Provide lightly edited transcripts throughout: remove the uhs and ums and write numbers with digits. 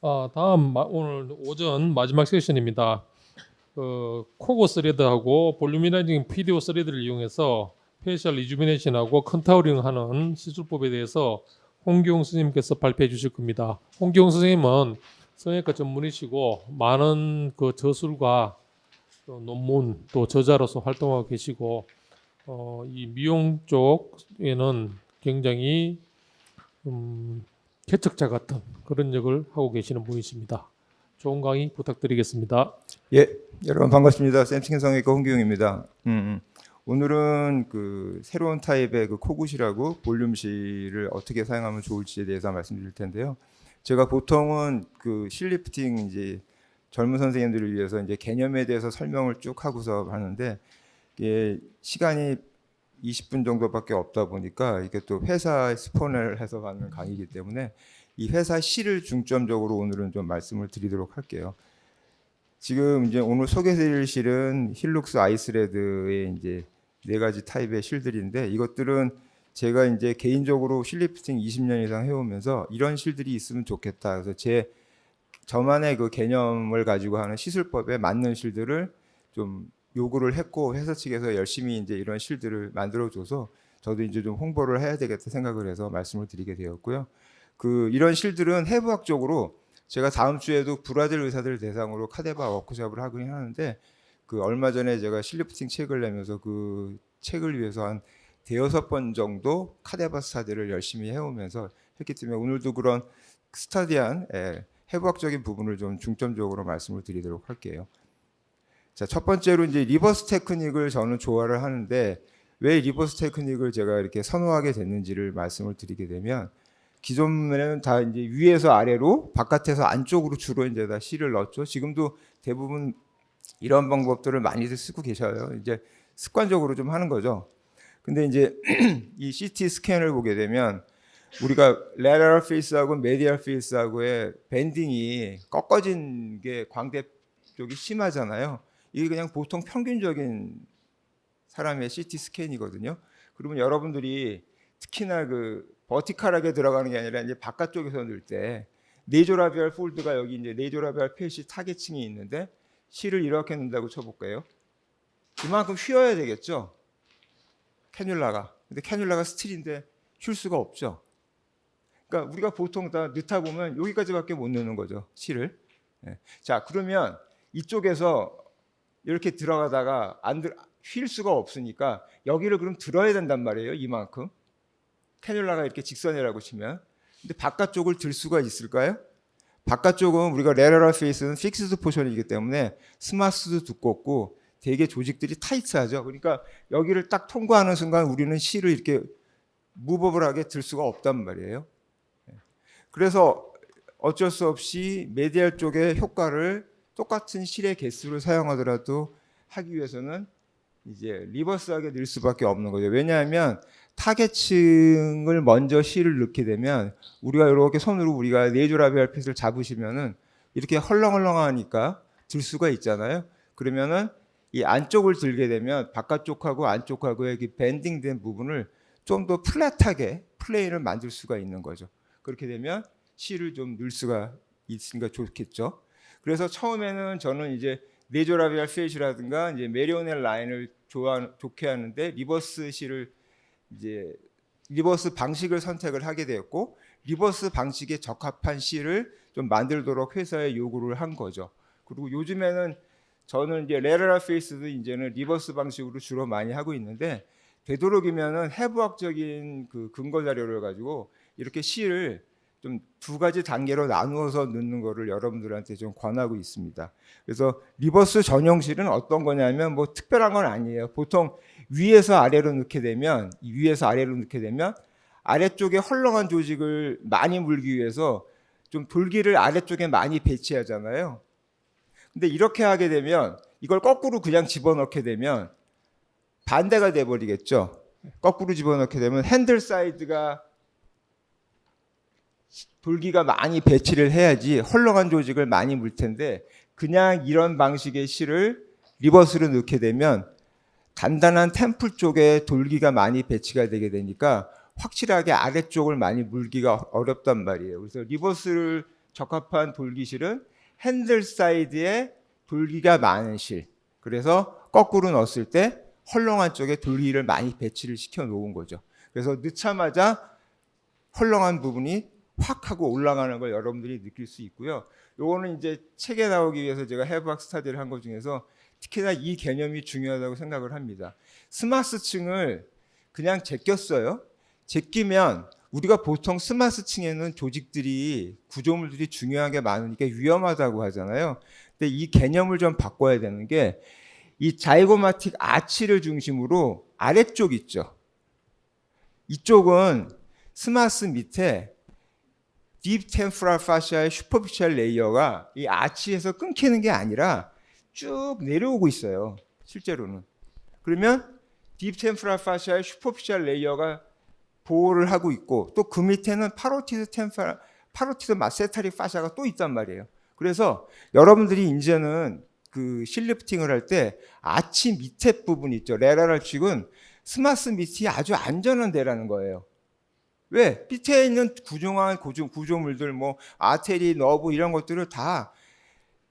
오늘 오전 마지막 세션입니다. 코고 스레드하고 볼루미나이징 PDO 스레드를 이용해서 페이셜 리주미네이션하고 컨타우링하는 시술법에 대해서 홍기용 선생님께서 발표해 주실 겁니다. 홍기용 선생님은 성형외과 전문이시고 많은 저술과 또 논문 또 저자로서 활동하고 계시고 이 미용 쪽에는 굉장히 개척자 같은 그런 역을 하고 계시는 분이십니다. 좋은 강의 부탁드리겠습니다. 예, 여러분 반갑습니다. 샘칭 성형외과 홍기용입니다. 오늘은 그 새로운 타입의 그 코굿이라고 볼륨실을 어떻게 사용하면 좋을지에 대해서 말씀드릴 텐데요. 제가 보통은 그 실리프팅 이제 젊은 선생님들을 위해서 이제 개념에 대해서 설명을 쭉 하고서 하는데 이게 시간이 20분 정도밖에 없다 보니까 이게 또 회사 스폰을 해서 받는 강의이기 때문에 이 회사 실을 중점적으로 오늘은 좀 말씀을 드리도록 할게요. 지금 이제 오늘 소개해드릴 실은 힐룩스 아이스레드의 이제 4가지 타입의 실들인데 이것들은 제가 이제 개인적으로 실리프팅 20년 이상 해오면서 이런 실들이 있으면 좋겠다. 그래서 저만의 그 개념을 가지고 하는 시술법에 맞는 실들을 좀 요구를 했고 회사 측에서 열심히 이제 이런 실들을 만들어줘서 저도 이제 좀 홍보를 해야 되겠다 생각을 해서 말씀을 드리게 되었고요. 이런 실들은 해부학적으로 제가 다음 주에도 브라질 의사들 대상으로 카데바 워크숍을 하긴 하는데 얼마 전에 제가 실리프팅 책을 내면서 그 책을 위해서 한 대여섯 번 정도 카데바 스타디를 열심히 해오면서 했기 때문에 오늘도 그런 스타디한 해부학적인 부분을 좀 중점적으로 말씀을 드리도록 할게요. 자, 첫 번째로 이제 리버스 테크닉을 저는 좋아를 하는데 왜 리버스 테크닉을 제가 이렇게 선호하게 됐는지를 말씀을 드리게 되면 기존에는 다 이제 위에서 아래로 바깥에서 안쪽으로 주로 이제 다 실을 넣었죠. 지금도 대부분 이런 방법들을 많이들 쓰고 계셔요. 이제 습관적으로 좀 하는 거죠. 근데 이제 이 CT 스캔을 보게 되면 우리가 lateral face하고 medial face하고의 밴딩이 꺾어진 게 광대 쪽이 심하잖아요. 이게 그냥 보통 평균적인 사람의 CT 스캔이거든요. 그러면 여러분들이 특히나 버티컬하게 들어가는 게 아니라 이제 바깥쪽에서 넣을 때 네조라비알 폴드가 여기 이제 네조라비알 페이시 타겟층이 있는데 실을 이렇게 넣는다고 쳐볼까요? 이만큼 휘어야 되겠죠? 캐뉼라가. 근데 캐뉼라가 스틸인데 휠 수가 없죠. 그러니까 우리가 보통 다 넣다 보면 여기까지밖에 못 넣는 거죠, 실을. 자, 그러면 이쪽에서 이렇게 들어가다가 휠 수가 없으니까 여기를 그럼 들어야 된단 말이에요, 이만큼. 캐뉼라가 이렇게 직선이라고 치면. 근데 바깥쪽을 들 수가 있을까요? 바깥쪽은 우리가 레러럴 페이스는 픽스드 포션이기 때문에 스마스도 두껍고 되게 조직들이 타이트하죠. 그러니까 여기를 딱 통과하는 순간 우리는 실을 이렇게 무버블하게 들 수가 없단 말이에요. 그래서 어쩔 수 없이 메디얼 쪽의 효과를 똑같은 실의 개수를 사용하더라도 하기 위해서는 이제 리버스하게 넣을 수밖에 없는 거죠. 왜냐하면 타겟층을 먼저 실을 넣게 되면 우리가 이렇게 손으로 우리가 네조라비알 핏을 잡으시면은 이렇게 헐렁헐렁하니까 들 수가 있잖아요. 그러면은 이 안쪽을 들게 되면 바깥쪽하고 안쪽하고의 밴딩된 부분을 좀 더 플랫하게 플레인을 만들 수가 있는 거죠. 그렇게 되면 실을 좀 넣을 수가 있으니까 좋겠죠. 그래서 처음에는 저는 이제 네조라비알 페이시라든가 이제 메리오넬 라인을 좋게 하는데 리버스 실을 이제 리버스 방식을 선택을 하게 되었고 리버스 방식에 적합한 실을 좀 만들도록 회사에 요구를 한 거죠. 그리고 요즘에는 저는 이제 레러럴 페이스도 이제는 리버스 방식으로 주로 많이 하고 있는데 되도록이면은 해부학적인 근거 자료를 가지고 이렇게 실을 좀 2가지 단계로 나누어서 넣는 거를 여러분들한테 좀 권하고 있습니다. 그래서 리버스 전용실은 어떤 거냐면 뭐 특별한 건 아니에요. 보통 위에서 아래로 넣게 되면 아래쪽에 헐렁한 조직을 많이 물기 위해서 좀 돌기를 아래쪽에 많이 배치하잖아요. 근데 이렇게 하게 되면 이걸 거꾸로 그냥 집어넣게 되면 반대가 돼버리겠죠. 거꾸로 집어넣게 되면 핸들 사이드가 돌기가 많이 배치를 해야지 헐렁한 조직을 많이 물 텐데 그냥 이런 방식의 실을 리버스로 넣게 되면 단단한 템플 쪽에 돌기가 많이 배치가 되게 되니까 확실하게 아래쪽을 많이 물기가 어렵단 말이에요. 그래서 리버스를 적합한 돌기실은 핸들 사이드에 돌기가 많은 실. 그래서 거꾸로 넣었을 때 헐렁한 쪽에 돌기를 많이 배치를 시켜 놓은 거죠. 그래서 넣자마자 헐렁한 부분이 확 하고 올라가는 걸 여러분들이 느낄 수 있고요. 요거는 이제 책에 나오기 위해서 제가 해부학 스터디를 한 것 중에서 특히나 이 개념이 중요하다고 생각을 합니다. 스마스층을 그냥 제꼈어요. 제끼면 우리가 보통 스마스층에는 조직들이 구조물들이 중요하게 많으니까 위험하다고 하잖아요. 근데 이 개념을 좀 바꿔야 되는 게 이 자이고마틱 아치를 중심으로 아래쪽 있죠. 이쪽은 스마스 밑에 딥 템포럴 파시아의 슈퍼피셜 레이어가 이 아치에서 끊기는 게 아니라 쭉 내려오고 있어요. 실제로는. 그러면 딥 템포럴 파시아의 슈퍼피셜 레이어가 보호를 하고 있고 또 그 밑에는 파로티드 마세타리 파시아가 또 있단 말이에요. 그래서 여러분들이 이제는 그 실리프팅을 할 때 아치 밑에 부분 있죠. 레라럴 축은 스마스 밑이 아주 안전한 데라는 거예요. 왜? 밑에 있는 구조한 구조물들, 뭐 아테리, 너브 이런 것들을 다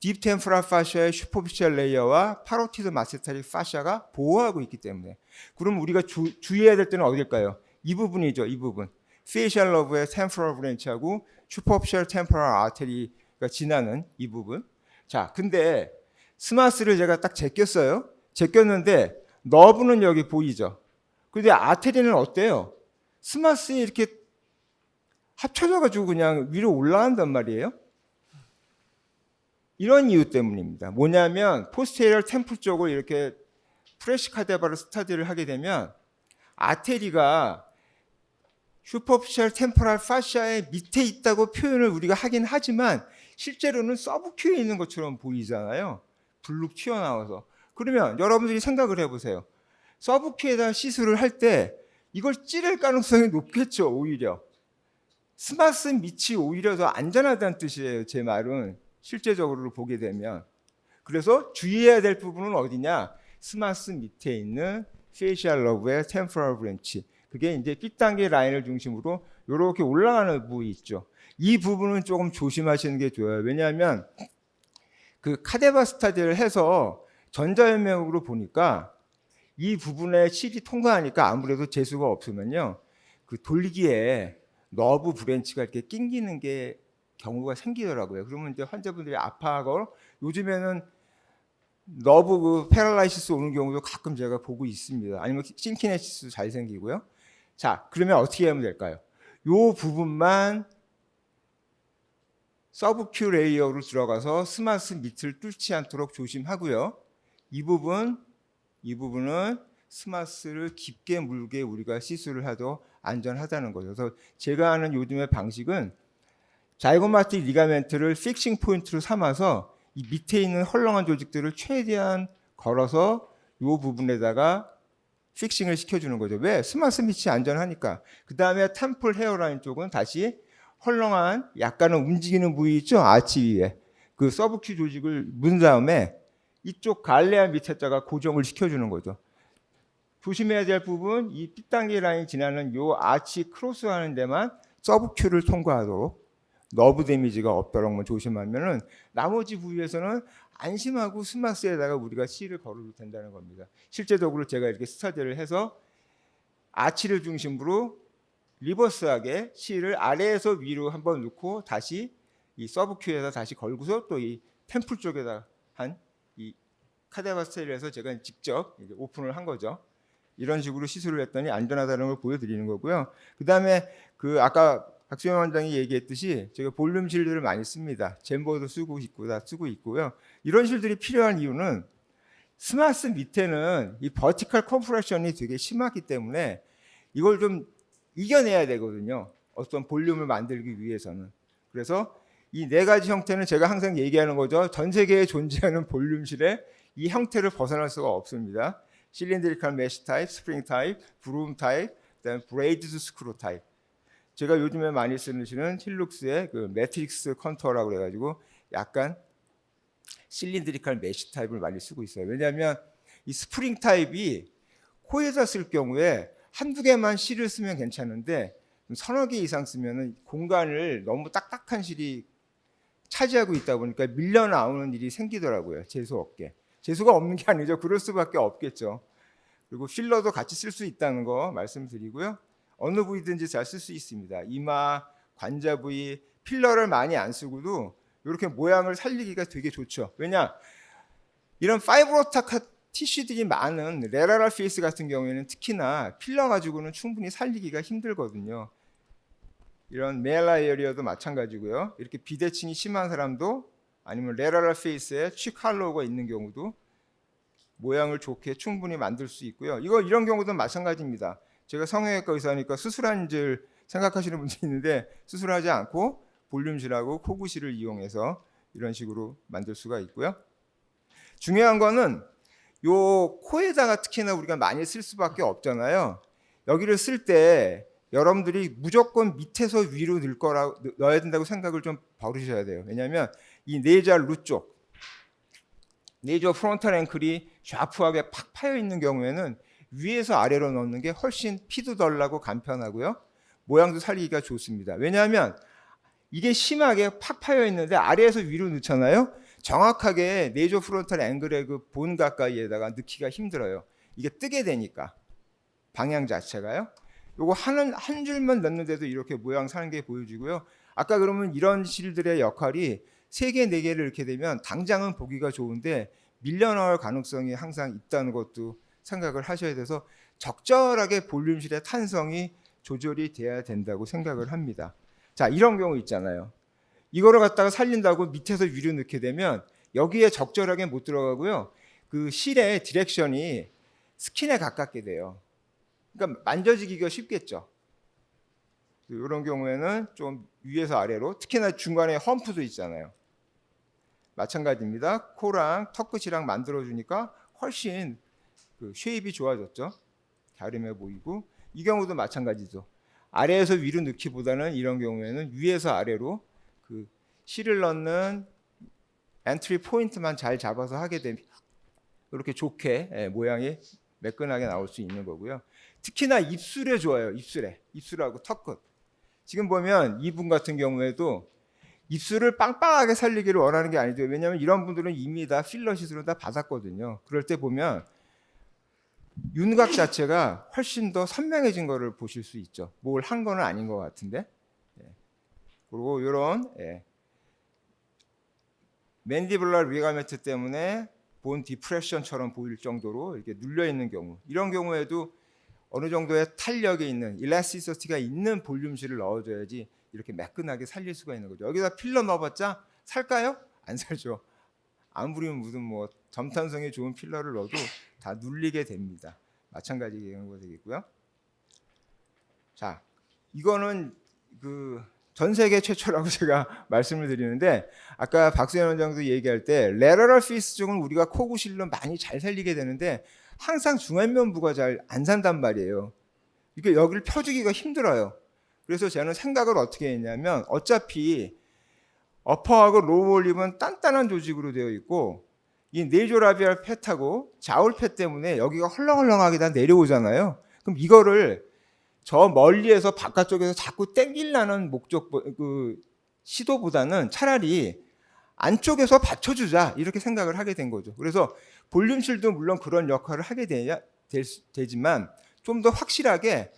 딥 템포럴 파시아의 슈퍼피셜 레이어와 파로티드 마세타리 파시아가 보호하고 있기 때문에. 그럼 우리가 주의해야 될 때는 어딜까요? 이 부분이죠. 이 부분. 페이셜 러브의 템포럴 브랜치하고 슈퍼피셜 템포럴 아테리가 지나는 이 부분. 자, 근데 스마스를 제가 딱 제꼈어요. 제꼈는데 너브는 여기 보이죠. 근데 아테리는 어때요? 스마스에 이렇게 합쳐져가지고 그냥 위로 올라간단 말이에요. 이런 이유 때문입니다. 뭐냐면 포스테리얼 템플 쪽을 이렇게 프레시 카데바를 스터디를 하게 되면 아테리가 슈퍼피셜 템포럴 파시아의 밑에 있다고 표현을 우리가 하긴 하지만 실제로는 서브큐에 있는 것처럼 보이잖아요. 블룩 튀어나와서. 그러면 여러분들이 생각을 해보세요. 서브큐에다 시술을 할 때 이걸 찌를 가능성이 높겠죠. 오히려. 스마스 밑이 오히려 더 안전하다는 뜻이에요. 제 말은. 실제적으로 보게 되면. 그래서 주의해야 될 부분은 어디냐? 스마스 밑에 있는 페이셜 러브의 템포럴 브랜치. 그게 이제 B단계 라인을 중심으로 이렇게 올라가는 부분이 있죠. 이 부분은 조금 조심하시는 게 좋아요. 왜냐하면 그 카데바 스타디를 해서 전자현명으로 보니까 이 부분에 실이 통과하니까 아무래도 재수가 없으면요. 그 돌기에 너브 브랜치가 이렇게 낑기는 게 경우가 생기더라고요. 그러면 이제 환자분들이 아파하고 요즘에는 너브 그 패럴라이시스 오는 경우도 가끔 제가 보고 있습니다. 아니면 싱키네시스 잘 생기고요. 자, 그러면 어떻게 하면 될까요? 요 부분만 서브큐 레이어로 들어가서 스마스 밑을 뚫지 않도록 조심하고요. 이 부분은 스마스를 깊게 물게 우리가 시술을 해도 안전하다는 거죠. 그래서 제가 하는 요즘의 방식은 자이고마틱 리가멘트를 픽싱 포인트로 삼아서 이 밑에 있는 헐렁한 조직들을 최대한 걸어서 이 부분에다가 픽싱을 시켜주는 거죠. 왜? 스마스 밑이 안전하니까. 그 다음에 템플 헤어라인 쪽은 다시 헐렁한 약간은 움직이는 부위 있죠? 아치 위에. 그 서브큐 조직을 문 다음에 이쪽 갈레아 밑에다가 고정을 시켜주는 거죠. 조심해야 될 부분, 이 B단계 라인 지나는 요 아치 크로스하는 데만 서브큐를 통과하도록 너브 데미지가 없도록만 조심하면은 나머지 부위에서는 안심하고 스마스에다가 우리가 C를 걸어도 된다는 겁니다. 실제적으로 제가 이렇게 스터디를 해서 아치를 중심으로 리버스하게 C를 아래에서 위로 한번 넣고 다시 이 서브큐에다 다시 걸고서 또 이 템플 쪽에다 한 이 카데바 스타일에서 제가 직접 이제 오픈을 한 거죠. 이런 식으로 시술을 했더니 안전하다는 걸 보여드리는 거고요. 그 다음에 그 아까 박수영 원장이 얘기했듯이 제가 볼륨 실들을 많이 씁니다. 젠버도 쓰고 있고요. 이런 실들이 필요한 이유는 스마스 밑에는 이 버티컬 컴프레션이 되게 심하기 때문에 이걸 좀 이겨내야 되거든요. 어떤 볼륨을 만들기 위해서는. 그래서 이 네 가지 형태는 제가 항상 얘기하는 거죠. 전 세계에 존재하는 볼륨실의 이 형태를 벗어날 수가 없습니다. 실린드리컬 메쉬 타입, 스프링 타입, 브룸 타입, 그다음에 브레이드드 스크루 타입. 제가 요즘에 많이 쓰는 실은 힐룩스의 그 매트릭스 컨투어라고 그래가지고 약간 실린드리컬 메쉬 타입을 많이 쓰고 있어요. 왜냐하면 이 스프링 타입이 코에다 쓸 경우에 한두 개만 실을 쓰면 괜찮은데 서너 개 이상 쓰면은 공간을 너무 딱딱한 실이 차지하고 있다 보니까 밀려 나오는 일이 생기더라고요. 재수 없게. 재수가 없는 게 아니죠. 그럴 수밖에 없겠죠. 그리고 필러도 같이 쓸 수 있다는 거 말씀드리고요. 어느 부위든지 잘 쓸 수 있습니다. 이마, 관자 부위, 필러를 많이 안 쓰고도 이렇게 모양을 살리기가 되게 좋죠. 왜냐? 이런 파이브로탁 티슈들이 많은 레라랄 페이스 같은 경우에는 특히나 필러 가지고는 충분히 살리기가 힘들거든요. 이런 메라이어리어도 마찬가지고요. 이렇게 비대칭이 심한 사람도 아니면 레라랄 페이스에 취칼로가 있는 경우도 모양을 좋게 충분히 만들 수 있고요. 이런 경우도 마찬가지입니다. 제가 성형외과 의사니까 수술한 줄 생각하시는 분들이 있는데 수술하지 않고 볼륨실하고 코구실을 이용해서 이런 식으로 만들 수가 있고요. 중요한 거는 요 코에다가 특히나 우리가 많이 쓸 수밖에 없잖아요. 여기를 쓸 때 여러분들이 무조건 밑에서 위로 넣어야 된다고 생각을 좀 버리셔야 돼요. 왜냐하면 이 네이저 루트 쪽, 네이저 프론탈 앵클이 샤프하게 팍 파여 있는 경우에는 위에서 아래로 넣는 게 훨씬 피도 덜 나고 간편하고요. 모양도 살리기가 좋습니다. 왜냐하면 이게 심하게 팍 파여 있는데 아래에서 위로 넣잖아요. 정확하게 네이저 프론탈 앵글의 그 본 가까이에다가 넣기가 힘들어요. 이게 뜨게 되니까 방향 자체가요. 요거 한 줄만 넣는데도 이렇게 모양 사는 게 보여지고요. 아까 그러면 이런 실들의 역할이 3개, 4개를 이렇게 되면 당장은 보기가 좋은데 밀려 나올 가능성이 항상 있다는 것도 생각을 하셔야 돼서 적절하게 볼륨실의 탄성이 조절이 돼야 된다고 생각을 합니다. 자, 이런 경우 있잖아요. 이거를 갖다가 살린다고 밑에서 위로 넣게 되면 여기에 적절하게 못 들어가고요. 그 실의 디렉션이 스킨에 가깝게 돼요. 그러니까 만져지기가 쉽겠죠. 이런 경우에는 좀 위에서 아래로, 특히나 중간에 험프도 있잖아요. 마찬가지입니다. 코랑 턱끝이랑 만들어주니까 훨씬 그 쉐입이 좋아졌죠. 갸름해 보이고 이 경우도 마찬가지죠. 아래에서 위로 넣기보다는 이런 경우에는 위에서 아래로 그 실을 넣는 엔트리 포인트만 잘 잡아서 하게 되면 이렇게 좋게 모양이 매끈하게 나올 수 있는 거고요. 특히나 입술에 좋아요. 입술하고 턱끝. 지금 보면 이분 같은 경우에도 입술을 빵빵하게 살리기를 원하는 게 아니죠. 왜냐하면 이런 분들은 이미 다 필러 시술을 다 받았거든요. 그럴 때 보면 윤곽 자체가 훨씬 더 선명해진 거를 보실 수 있죠. 뭘 한 거는 아닌 것 같은데. 그리고 이런 맨디블라 리가멘트 때문에 본 디프레션처럼 보일 정도로 이렇게 눌려 있는 경우, 이런 경우에도 어느 정도의 탄력이 있는 일라스티시티가 있는 볼륨실을 넣어줘야지 이렇게 매끈하게 살릴 수가 있는 거죠. 여기다 필러 넣어봤자 살까요? 안 살죠. 아무리 무슨 뭐 점탄성이 좋은 필러를 넣어도 다 눌리게 됩니다. 마찬가지 경우가 되겠고요. 자, 이거는 그 전 세계 최초라고 제가 말씀을 드리는데 아까 박수현 원장도 얘기할 때 레러럴 피스 쪽은 우리가 코구실로 많이 잘 살리게 되는데 항상 중안면부가 잘 안 산단 말이에요. 이게 여기를 펴주기가 힘들어요. 그래서 저는 생각을 어떻게 했냐면 어차피 어퍼하고 로우 올립은 단단한 조직으로 되어 있고 이 네조라비알 팻하고 자울 팻 때문에 여기가 헐렁헐렁하게 다 내려오잖아요. 그럼 이거를 저 멀리에서 바깥쪽에서 자꾸 땡기려는 목적 그 시도보다는 차라리 안쪽에서 받쳐주자 이렇게 생각을 하게 된 거죠. 그래서 볼륨실도 물론 그런 역할을 하게 되지만 좀 더 확실하게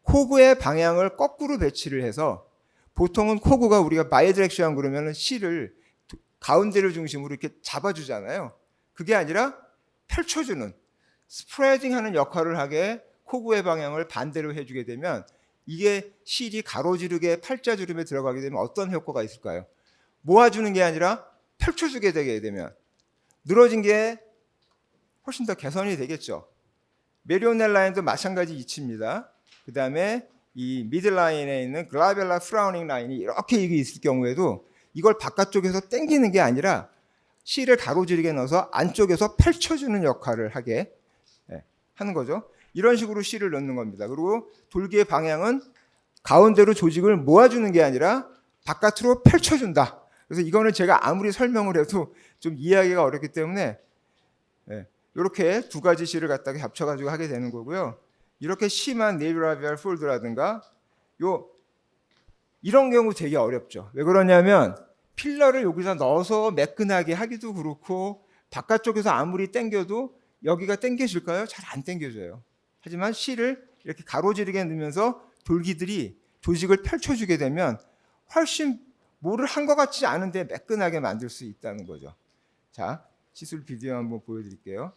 코구의 방향을 거꾸로 배치를 해서 보통은 코구가 우리가 바이디렉션 그러면은 실을 가운데를 중심으로 이렇게 잡아주잖아요. 그게 아니라 펼쳐주는 스프레딩하는 역할을 하게 코구의 방향을 반대로 해주게 되면 이게 실이 가로지르게 팔자주름에 들어가게 되면 어떤 효과가 있을까요? 모아주는 게 아니라 펼쳐주게 되게 되면 늘어진 게 훨씬 더 개선이 되겠죠. 메리오넬 라인도 마찬가지 이치입니다. 그 다음에 이 미들 라인에 있는 글라벨라 프라우닝 라인이 이렇게 있을 경우에도 이걸 바깥쪽에서 당기는 게 아니라 실을 가로지르게 넣어서 안쪽에서 펼쳐주는 역할을 하게 하는 거죠. 이런 식으로 실을 넣는 겁니다. 그리고 돌기의 방향은 가운데로 조직을 모아주는 게 아니라 바깥으로 펼쳐준다. 그래서 이거는 제가 아무리 설명을 해도 좀 이해하기가 어렵기 때문에 이렇게 두 가지 실을 갖다가 합쳐가지고 하게 되는 거고요. 이렇게 심한 네이비라비알 폴드라든가 이런 경우 되게 어렵죠. 왜 그러냐면 필러를 여기서 넣어서 매끈하게 하기도 그렇고 바깥쪽에서 아무리 당겨도 여기가 당겨질까요? 잘 안 당겨져요. 하지만 실을 이렇게 가로지르게 넣으면서 돌기들이 조직을 펼쳐주게 되면 훨씬 뭐를 한 것 같지 않은데 매끈하게 만들 수 있다는 거죠. 자, 시술 비디오 한번 보여드릴게요.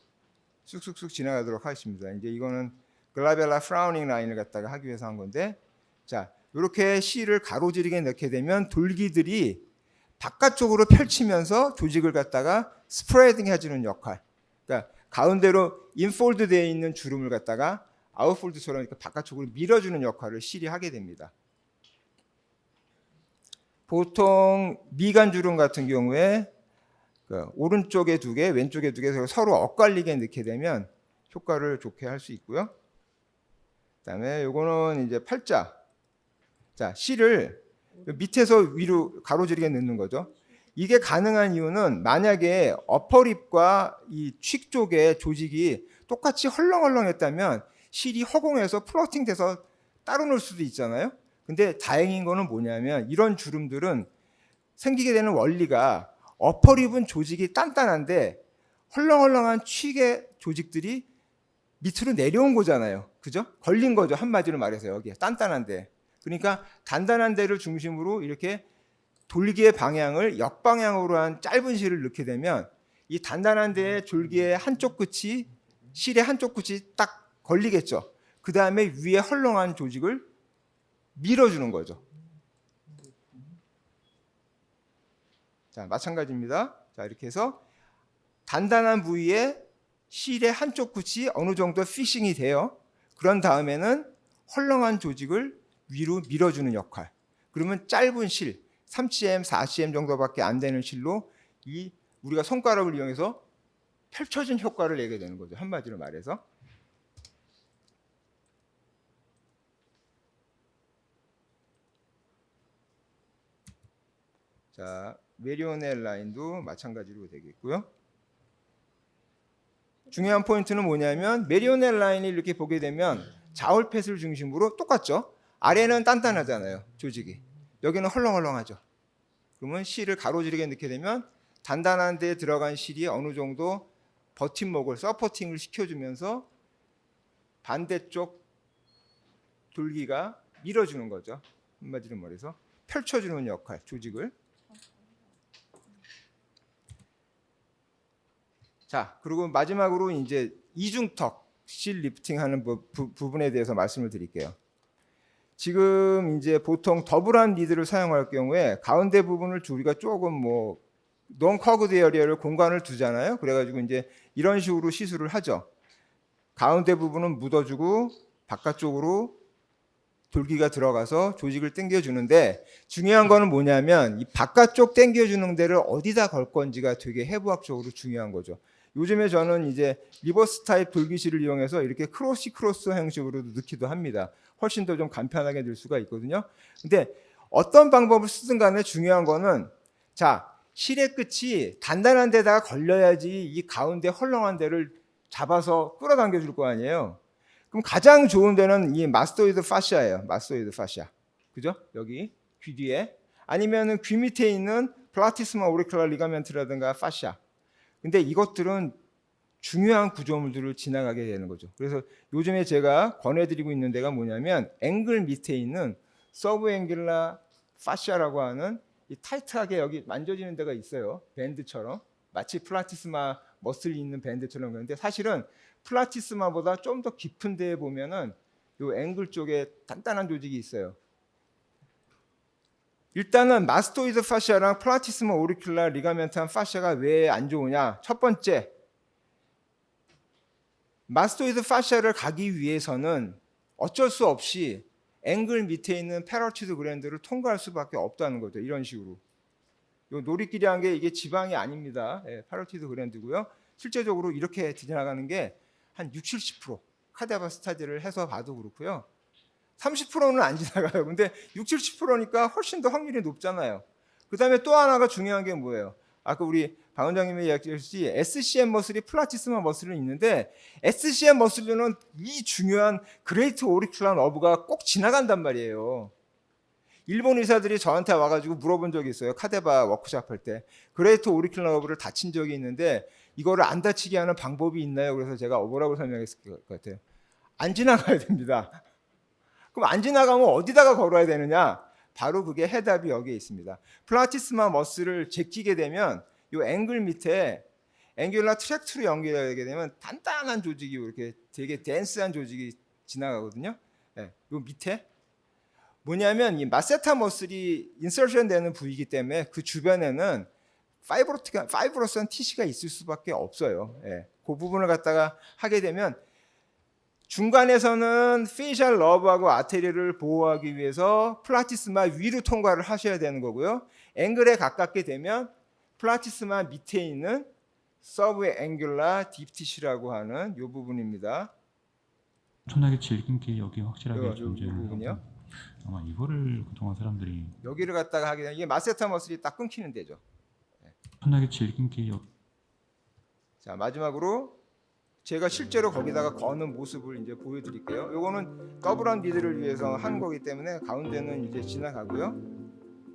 쑥쑥쑥 지나가도록 하겠습니다. 이제 이거는 글라벨라 프라우닝 라인을 갖다가 하기 위해서 한 건데, 자, 이렇게 실을 가로지르게 넣게 되면 돌기들이 바깥쪽으로 펼치면서 조직을 갖다가 스프레딩 해주는 역할. 그러니까 가운데로 인폴드 되어 있는 주름을 갖다가 아웃폴드처럼 이렇게 바깥쪽으로 밀어주는 역할을 실이 하게 됩니다. 보통 미간 주름 같은 경우에 오른쪽에 2개, 왼쪽에 2개 서로 엇갈리게 넣게 되면 효과를 좋게 할 수 있고요. 그다음에 요거는 이제 팔자. 자, 실을 밑에서 위로 가로지르게 넣는 거죠. 이게 가능한 이유는 만약에 어퍼립과 이 취 쪽의 조직이 똑같이 헐렁헐렁했다면 실이 허공에서 플러팅 돼서 따로 놀 수도 있잖아요. 근데 다행인 거는 뭐냐면 이런 주름들은 생기게 되는 원리가 어퍼립은 조직이 단단한데 헐렁헐렁한 취의 조직들이 밑으로 내려온 거잖아요. 그죠? 걸린 거죠. 한마디로 말해서 여기에 단단한데. 그러니까 단단한 데를 중심으로 이렇게 돌기의 방향을 역방향으로 한 짧은 실을 넣게 되면 이 단단한 데에 줄기의 한쪽 끝이 실의 한쪽 끝이 딱 걸리겠죠. 그 다음에 위에 헐렁한 조직을 밀어주는 거죠. 자, 마찬가지입니다. 자, 이렇게 해서 단단한 부위에 실의 한쪽 끝이 어느 정도 피싱이 돼요. 그런 다음에는 헐렁한 조직을 위로 밀어주는 역할. 그러면 짧은 실, 3cm, 4cm 정도밖에 안 되는 실로 이 우리가 손가락을 이용해서 펼쳐진 효과를 내게 되는 거죠. 한마디로 말해서. 자, 메리오넬 라인도 마찬가지로 되겠고요. 중요한 포인트는 뭐냐면 메리오넬 라인을 이렇게 보게 되면 자울팻을 중심으로 똑같죠. 아래는 단단하잖아요. 조직이. 여기는 헐렁헐렁하죠. 그러면 실을 가로지르게 넣게 되면 단단한 데에 들어간 실이 어느 정도 버팀목을 서포팅을 시켜주면서 반대쪽 돌기가 밀어주는 거죠. 한마디로 말해서 펼쳐주는 역할, 조직을. 자, 그리고 마지막으로 이제 이중턱 실 리프팅하는 부분에 대해서 말씀을 드릴게요. 지금 이제 보통 더블한 리드를 사용할 경우에 가운데 부분을 우리가 조금 뭐 논 커브드 에리어를 공간을 두잖아요. 그래가지고 이제 이런 식으로 시술을 하죠. 가운데 부분은 묻어주고 바깥쪽으로 돌기가 들어가서 조직을 당겨주는데 중요한 거는 뭐냐면 이 바깥쪽 당겨주는 데를 어디다 걸 건지가 되게 해부학적으로 중요한 거죠. 요즘에 저는 이제 리버스 타입 돌기실을 이용해서 이렇게 크로스 형식으로도 넣기도 합니다. 훨씬 더 좀 간편하게 넣을 수가 있거든요. 근데 어떤 방법을 쓰든 간에 중요한 거는 자, 실의 끝이 단단한 데다가 걸려야지 이 가운데 헐렁한 데를 잡아서 끌어당겨 줄 거 아니에요. 그럼 가장 좋은 데는 이 마스토이드 파시아예요. 마스토이드 파시아. 그죠? 여기 귀 뒤에. 아니면은 귀 밑에 있는 플라티스마 오리큘라 리가멘트라든가 파시아. 근데 이것들은 중요한 구조물들을 지나가게 되는 거죠. 그래서 요즘에 제가 권해드리고 있는 데가 뭐냐면 앵글 밑에 있는 서브 앵글라 파시아라고 하는 이 타이트하게 여기 만져지는 데가 있어요. 밴드처럼. 마치 플라티스마 머슬이 있는 밴드처럼. 그런데 사실은 플라티스마보다 좀 더 깊은 데에 보면은 요 앵글 쪽에 단단한 조직이 있어요. 일단은 마스토이드 파시아랑 플라티스마 오리큘라 리가멘트한 파시아가 왜 안 좋으냐? 첫 번째, 마스토이드 파시아를 가기 위해서는 어쩔 수 없이 앵글 밑에 있는 패러티드 그랜드를 통과할 수밖에 없다는 거죠. 이런 식으로. 요 노리끼리 한 게 이게 지방이 아닙니다. 예, 패러티드 그랜드고요. 실제적으로 이렇게 지나가는 게 한 60, 70% 카데바 스타디를 해서 봐도 그렇고요. 30%는 안 지나가요. 근데 60, 70%니까 훨씬 더 확률이 높잖아요. 그 다음에 또 하나가 중요한 게 뭐예요? 아까 우리 박 원장님이 이야기했듯이 SCM 머슬이 플라티스마 머슬은 있는데 SCM 머슬은 이 중요한 그레이트 오리큘라 너브가 꼭 지나간단 말이에요. 일본 의사들이 저한테 와가지고 물어본 적이 있어요. 카데바 워크숍 할 때 그레이트 오리큘러 너브를 다친 적이 있는데 이거를 안 다치게 하는 방법이 있나요? 그래서 제가 뭐라고 설명했을 것 같아요. 안 지나가야 됩니다. 그럼 안 지나가면 어디다가 걸어야 되느냐? 바로 그게 해답이 여기에 있습니다. 플라티스마 머슬을 제끼게 되면 이 앵글 밑에 앵귤라 트랙트로 연결하게 되면 단단한 조직이 이렇게 되게 덴스한 조직이 지나가거든요. 네, 요 밑에 뭐냐면 이 마세타 머슬이 인서션 되는 부위이기 때문에 그 주변에는 파이브러스한 티시가 있을 수밖에 없어요. 예, 그 부분을 갖다가 하게 되면 중간에서는 페이셜 러브하고 아테리를 보호하기 위해서 플라티스마 위로 통과를 하셔야 되는 거고요. 앵글에 가깝게 되면 플라티스마 밑에 있는 서브 앵귤라 딥티시라고 하는 이 부분입니다. 엄청나게 질긴 게 여기 확실하게 요 존재를 부분이요. 하고 아마 이거를 그동안 사람들이 여기를 갖다가 하게 되면 이게 마세타 머슬이 딱 끊기는 데죠. 엄청나게 질긴 게 여기 자, 마지막으로 제가 실제로 거기다가 거는 모습을 이제 보여드릴게요. 요거는 더블한 니드를 위해서 한 거기 때문에 가운데는 이제 지나가고요.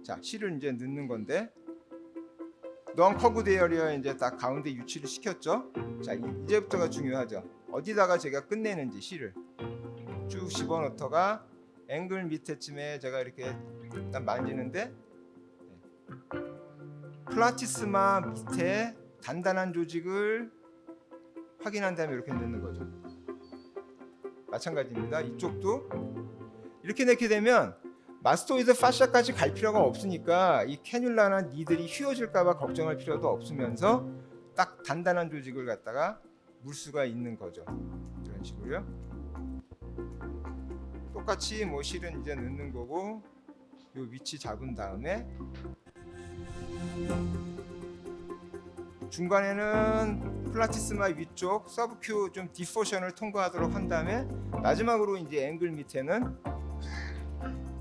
자, 실을 이제 넣는 건데 넌 커브드 에어리어에 이제 딱 가운데 유치를 시켰죠. 자, 이제부터가 중요하죠. 어디다가 제가 끝내는지 실을 쭉 집어넣다가 앵글 밑에쯤에 제가 이렇게 일단 만지는데 플라티스마 밑에 단단한 조직을 확인한 다음에 이렇게 넣는 거죠. 마찬가지입니다. 이쪽도 이렇게 넣게 되면 마스토이드 파샤까지 갈 필요가 없으니까 이 캐뉼라나 니들이 휘어질까봐 걱정할 필요도 없으면서 딱 단단한 조직을 갖다가 물 수가 있는 거죠. 이런 식으로요. 똑같이 뭐 실은 이제 넣는 거고 요 위치 잡은 다음에 중간에는 플라티스마 위쪽 서브큐 좀 디포션을 통과하도록 한 다음에 마지막으로 이제 앵글 밑에는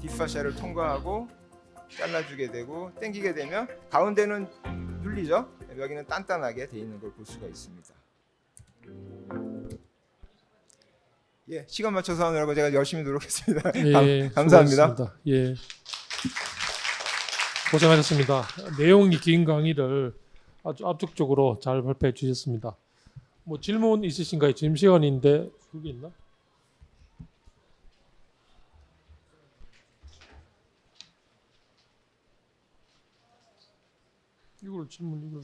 디파샤를 통과하고 잘라주게 되고 당기게 되면 가운데는 눌리죠. 여기는 단단하게 돼 있는 걸 볼 수가 있습니다. 예, 시간 맞춰서 하느라고 제가 열심히 노력했습니다. 예, 감사합니다. 수고하셨습니다. 예, 고생하셨습니다. 내용이 긴 강의를 아주 압축적으로 잘 발표해 주셨습니다. 뭐 질문 있으신가요? 지금 시간인데 그게 있나? 이걸 질문 이걸.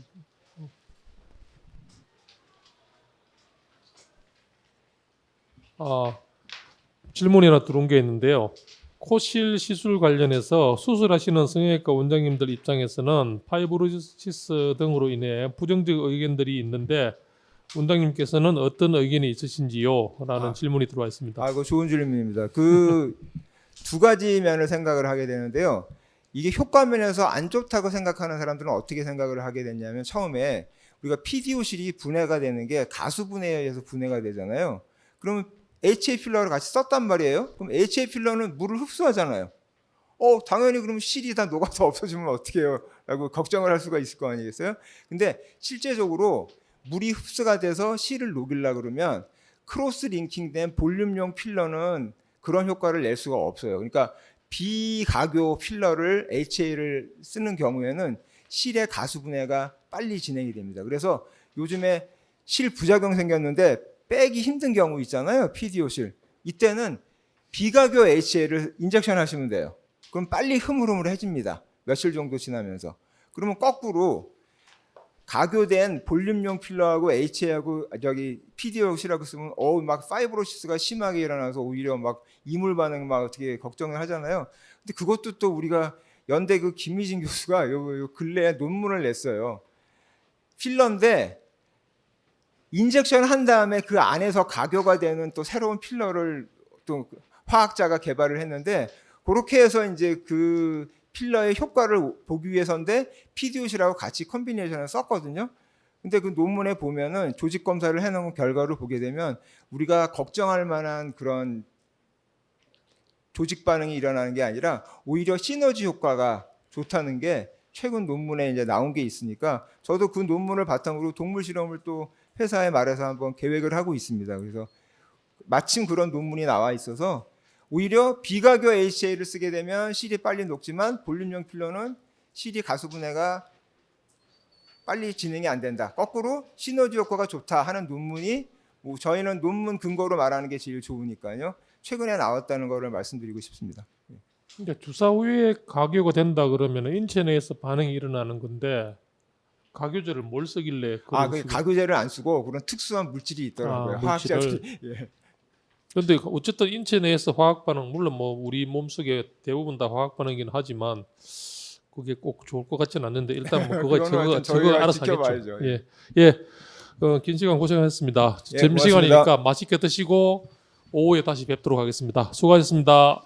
질문이 하나 들어온 게 있는데요. 코실 시술 관련해서 수술하시는 성형외과 원장님들 입장에서는 파이브로시스 등으로 인해 부정적 의견들이 있는데 원장님께서는 어떤 의견이 있으신지요? 라는 질문이 들어와 있습니다. 이거 좋은 질문입니다. 그 두 가지 면을 생각을 하게 되는데요. 이게 효과 면에서 안 좋다고 생각하는 사람들은 어떻게 생각을 하게 됐냐면 처음에 우리가 PDO실이 분해가 되는 게 가수 분해에 의해서 분해가 되잖아요. 그러면 HA 필러를 같이 썼단 말이에요. 그럼 HA 필러는 물을 흡수하잖아요. 당연히 그럼 실이 다 녹아서 없어지면 어떻게 해요? 라고 걱정을 할 수가 있을 거 아니겠어요? 근데 실제적으로 물이 흡수가 돼서 실을 녹이려고 그러면 크로스 링킹된 볼륨용 필러는 그런 효과를 낼 수가 없어요. 그러니까 비가교 필러를 HA를 쓰는 경우에는 실의 가수 분해가 빨리 진행이 됩니다. 그래서 요즘에 실 부작용 생겼는데 빼기 힘든 경우 있잖아요. PDO실. 이때는 비가교 HA를 인젝션 하시면 돼요. 그럼 빨리 흐물흐물해집니다. 며칠 정도 지나면서. 그러면 거꾸로 가교된 볼륨용 필러하고 HA하고 PDO실하고 쓰면 막 파이브로시스가 심하게 일어나서 오히려 막 이물 반응 막 어떻게 걱정을 하잖아요. 근데 그것도 또 우리가 연대 그 김미진 교수가 요 근래에 논문을 냈어요. 필러인데 인젝션 한 다음에 그 안에서 가교가 되는 또 새로운 필러를 또 화학자가 개발을 했는데 그렇게 해서 이제 그 필러의 효과를 보기 위해서인데 PDO실하고 같이 컨비네이션을 썼거든요. 근데 그 논문에 보면은 조직 검사를 해놓은 결과를 보게 되면 우리가 걱정할 만한 그런 조직 반응이 일어나는 게 아니라 오히려 시너지 효과가 좋다는 게 최근 논문에 이제 나온 게 있으니까 저도 그 논문을 바탕으로 동물 실험을 또 회사에 말해서 한번 계획을 하고 있습니다. 그래서 마침 그런 논문이 나와 있어서 오히려 비가교 HA를 쓰게 되면 실이 빨리 녹지만 볼륨형 필러는 실이 가수 분해가 빨리 진행이 안 된다. 거꾸로 시너지 효과가 좋다 하는 논문이 뭐 저희는 논문 근거로 말하는 게 제일 좋으니까요. 최근에 나왔다는 거를 말씀드리고 싶습니다. 그러니까 주사 후에 가교가 된다 그러면 인체 내에서 반응이 일어나는 건데 가교제를 뭘 쓰길래 그런 그 식으로- 가교제를 안 쓰고 그런 특수한 물질이 있더라고요. 화학자들이. 예. 근데 어쨌든 인체 내에서 화학 반응 물론 뭐 우리 몸속에 대부분 다 화학 반응이긴 하지만 그게 꼭 좋을 것 같지는 않는데 일단 뭐 그거 그거는 하여튼 저거 저희가 알아서 하겠죠. 지켜봐야죠. 예. 예. 긴 시간 고생하셨습니다. 예, 점심 고맙습니다. 시간이니까 맛있게 드시고 오후에 다시 뵙도록 하겠습니다. 수고하셨습니다.